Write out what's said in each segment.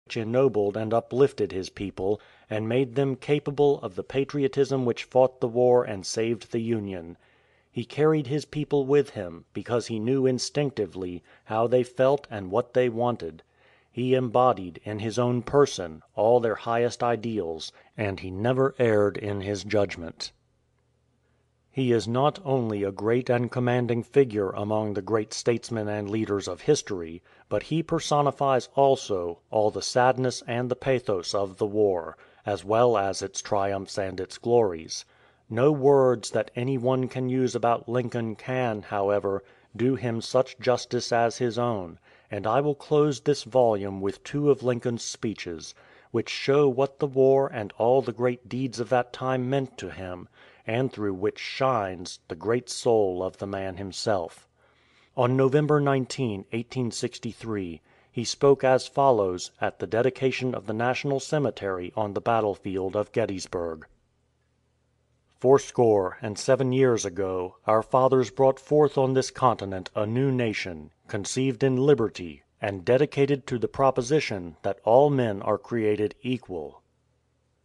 which ennobled and uplifted his people, and made them capable of the patriotism which fought the war and saved the Union. He carried his people with him, because he knew instinctively how they felt and what they wanted. He embodied in his own person all their highest ideals, and he never erred in his judgment. He is not only a great and commanding figure among the great statesmen and leaders of history, but he personifies also all the sadness and the pathos of the war, as well as its triumphs and its glories. No words that any one can use about Lincoln can, however, do him such justice as his own, and I will close this volume with two of Lincoln's speeches, which show what the war and all the great deeds of that time meant to him, and through which shines the great soul of the man himself. On November 19, 1863, he spoke as follows at the dedication of the National Cemetery on the battlefield of Gettysburg: 67 years ago, our fathers brought forth on this continent a new nation, conceived in liberty, and dedicated to the proposition that all men are created equal.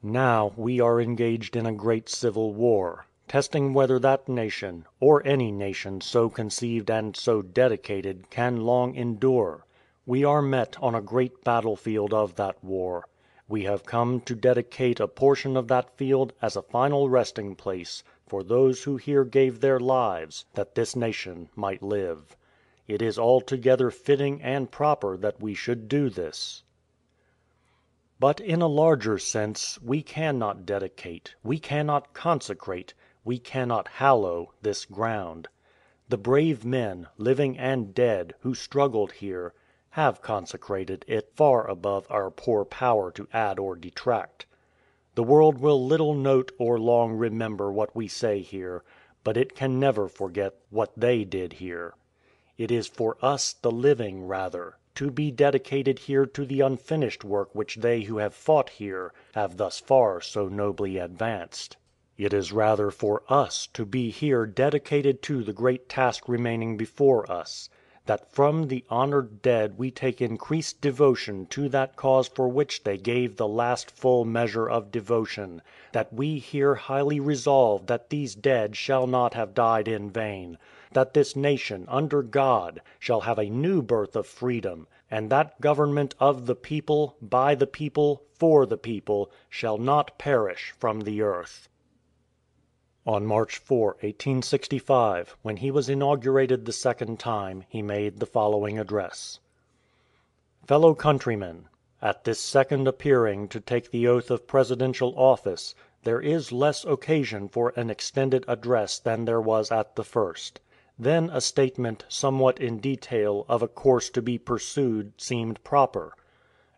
Now we are engaged in a great civil war, testing whether that nation, or any nation so conceived and so dedicated, can long endure. We are met on a great battlefield of that war. We have come to dedicate a portion of that field as a final resting place for those who here gave their lives that this nation might live. It is altogether fitting and proper that we should do this. But in a larger sense, we cannot dedicate, we cannot consecrate, we cannot hallow this ground. The brave men, living and dead, who struggled here, have consecrated it far above our poor power to add or detract. The world will little note or long remember what we say here, but it can never forget what they did here. It is for us, the living, rather, to be dedicated here to the unfinished work which they who have fought here have thus far so nobly advanced. It is rather for us to be here dedicated to the great task remaining before us, that from the honored dead we take increased devotion to that cause for which they gave the last full measure of devotion, that we here highly resolve that these dead shall not have died in vain, that this nation, under God, shall have a new birth of freedom, and that government of the people, by the people, for the people, shall not perish from the earth. On March 4, 1865, when he was inaugurated the second time, he made the following address: Fellow countrymen, at this second appearing to take the oath of presidential office, there is less occasion for an extended address than there was at the first. Then a statement somewhat in detail of a course to be pursued seemed proper.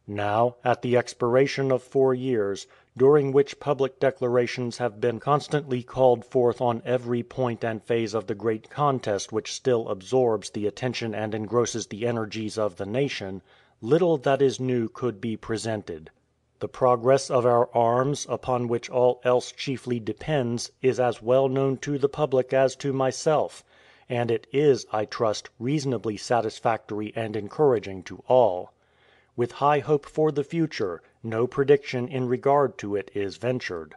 Now, at the expiration of 4 years, during which public declarations have been constantly called forth on every point and phase of the great contest which still absorbs the attention and engrosses the energies of the nation, little that is new could be presented. The progress of our arms, upon which all else chiefly depends, is as well known to the public as to myself, and it is, I trust, reasonably satisfactory and encouraging to all. With high hope for the future, no prediction in regard to it is ventured.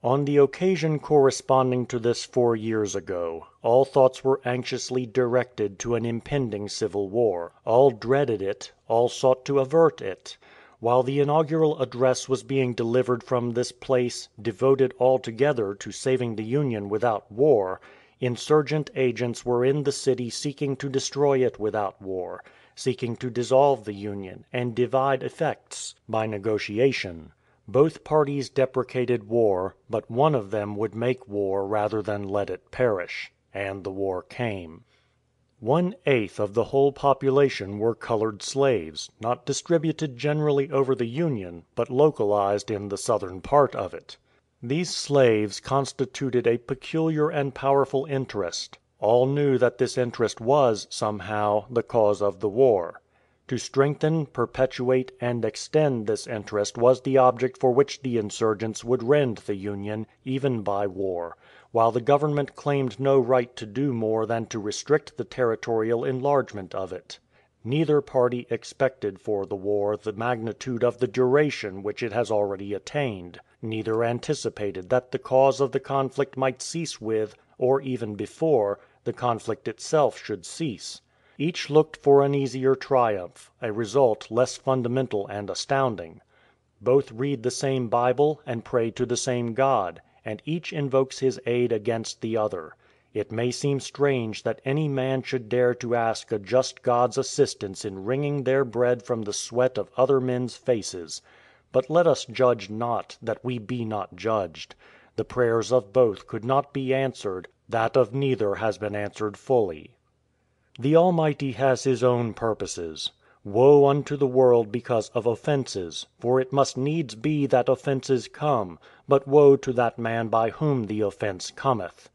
On the occasion corresponding to this 4 years ago, all thoughts were anxiously directed to an impending civil war. All dreaded it, all sought to avert it. While the inaugural address was being delivered from this place, devoted altogether to saving the Union without war, insurgent agents were in the city seeking to destroy it without war, seeking to dissolve the Union and divide effects by negotiation. Both parties deprecated war, but one of them would make war rather than let it perish. And the war came. 1/8 of the whole population were colored slaves, not distributed generally over the Union, but localized in the southern part of it. These slaves constituted a peculiar and powerful interest. All knew that this interest was, somehow, the cause of the war. To strengthen, perpetuate, and extend this interest was the object for which the insurgents would rend the Union, even by war, while the government claimed no right to do more than to restrict the territorial enlargement of it. Neither party expected for the war the magnitude of the duration which it has already attained. Neither anticipated that the cause of the conflict might cease with, or even before, the conflict itself should cease. Each looked for an easier triumph, a result less fundamental and astounding. Both read the same Bible and pray to the same God, and each invokes His aid against the other. It may seem strange that any man should dare to ask a just God's assistance in wringing their bread from the sweat of other men's faces. But let us judge not, that we be not judged. The prayers of both could not be answered; that of neither has been answered fully. The Almighty has His own purposes. Woe unto the world because of offences, for it must needs be that offences come, but woe to that man by whom the offence cometh.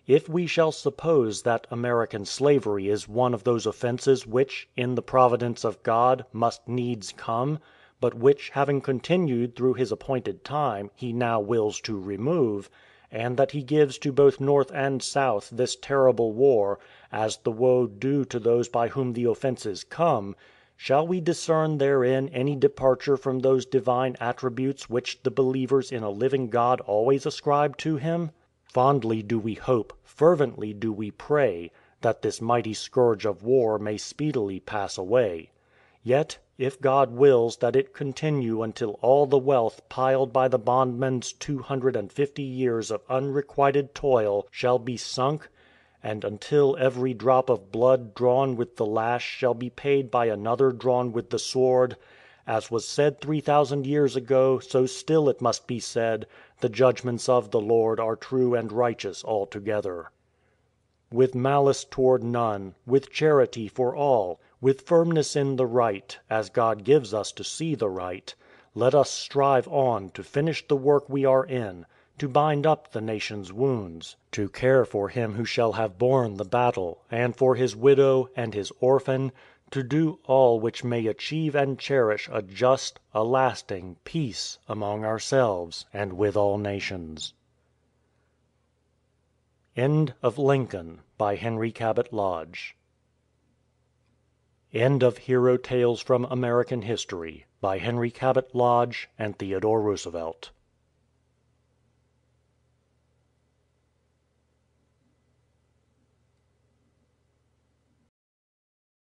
If we shall suppose that American slavery is one of those offences which, in the providence of God, must needs come, but which having continued through His appointed time He now wills to remove, and that He gives to both North and South this terrible war, as the woe due to those by whom the offences come, shall we discern therein any departure from those divine attributes which the believers in a living God always ascribe to Him? Fondly do we hope, fervently do we pray, that this mighty scourge of war may speedily pass away. Yet, if God wills that it continue until all the wealth piled by the bondman's 250 years of unrequited toil shall be sunk, and until every drop of blood drawn with the lash shall be paid by another drawn with the sword, as was said 3,000 years ago, so still it must be said, the judgments of the Lord are true and righteous altogether. With malice toward none, with charity for all, with firmness in the right, as God gives us to see the right, let us strive on to finish the work we are in, to bind up the nation's wounds, to care for him who shall have borne the battle, and for his widow and his orphan, to do all which may achieve and cherish a just, a lasting peace among ourselves and with all nations. End of Lincoln by Henry Cabot Lodge. End of Hero Tales from American History by Henry Cabot Lodge and Theodore Roosevelt.